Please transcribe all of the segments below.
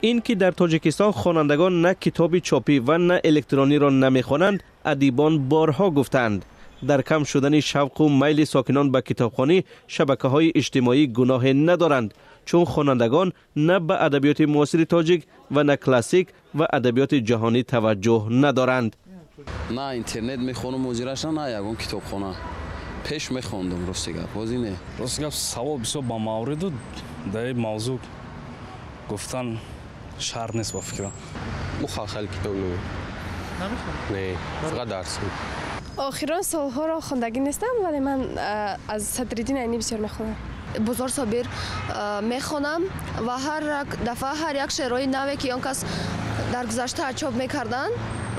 این که در تاجیکستان خوانندگان نه کتاب چاپی و نه الکترونی را نمیخوانند، ادیبان بارها گفتند. در کم شدن شوق و میل ساکنان به کتابخوانی، شبکه‌های اجتماعی گناه ندارند، چون خوانندگان نه به ادبیات معاصر تاجیک و نه کلاسیک و ادبیات جهانی توجه ندارند. نه اینترنت میخونم مجرش نه یگان کتابخانه پیش میخوندم. راستی گپ بازی نه راستی گپ سوال بسیار با مورد در این موضوع گفتن شرط نیست با فکرم. خیلی کتاب نه فقط درس. آخران سالها را خواندگی نیستم، ولی من از صدرالدین عینی بسیار میخونم. بزرگ صابر میخونم و هر دفعه هر یک شعرهای نوی که آن کس در گذشته چاپ میکردند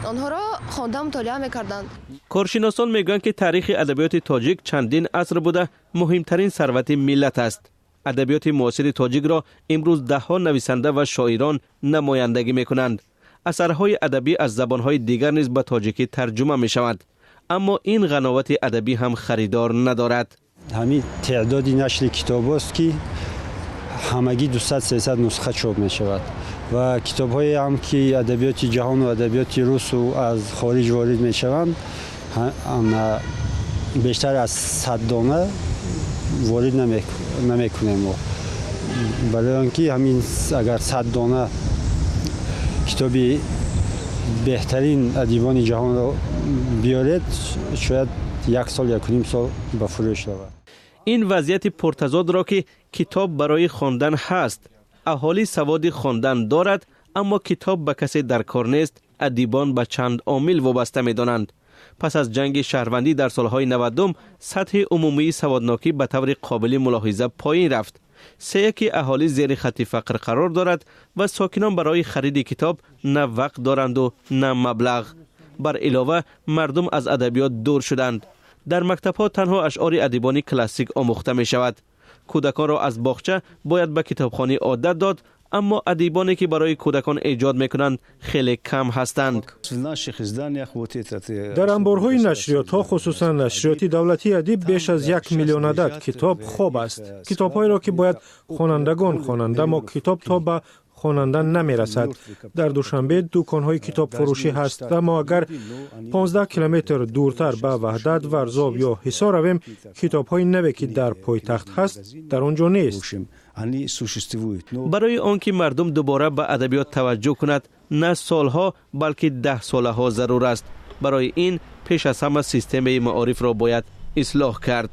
آنها را خوانده مطالعه میکردند. کارشناسان میگویند که تاریخ ادبیات تاجیک چندین عصر بوده مهمترین ثروت ملت است. ادبیات معاصر تاجیک را امروز دهها نویسنده و شاعران نمایندگی میکنند. اثرهای ادبی از زبانهای دیگر نیز به تاجیکی ترجمه می شود، اما این قناوت ادبی هم خریدار ندارد. همین تعدادی نشر کتاب است که همگی 200-300 نسخه چاپ می شود و کتاب های هم که ادبیات جهان و ادبیات روس و از خارج وارد می شوند بیشتر از 100 دانه وارد نمی کنیم. برای آنکه همین اگر 100 دانه کتابی بهترین ادیبان جهان را بیارد، شاید 1 سال 1.5 سال به فروش رود. این وضعیت پرتضاد را که کتاب برای خواندن هست، اهالی سواد خواندن دارد اما کتاب به کسی در کار نیست، ادیبان به چند عامل وابسته می دانند. پس از جنگ شهروندی در سالهای 90 سطح عمومی سوادناکی به طور قابل ملاحظه پایین رفت. 3/1 اهالی زیر خط فقر قرار دارد و ساکنان برای خرید کتاب نه وقت دارند و نه مبلغ. بر علاوه مردم از ادبیات دور شدند. در مکتب‌ها تنها اشعار ادیبان کلاسیک آموخته می شود. کودکان را از باغچه باید به کتابخانه عادت داد، اما ادیبانی که برای کودکان ایجاد میکنند خیلی کم هستند. در انبارهای نشریات ها، خصوصا نشریات دولتی ادیب، بیش از 1 میلیون عدد کتاب خواب است. کتاب‌هایی را که باید خوانندگان خوانند، اما کتاب تا به خواننده نمی رسد. در دوشنبه دکان‌های کتاب فروشی هست، اما اگر 15 کیلومتر دورتر به وحدت، ورزاب یا حصار رویم، کتاب‌های نوی که در پایتخت هست در آنجا نیست. برای آنکه مردم دوباره به ادبیات توجه کند، نه سالها بلکه 10 ساله ها ضرور است. برای این پیش از همه سیستم معارف را باید اصلاح کرد.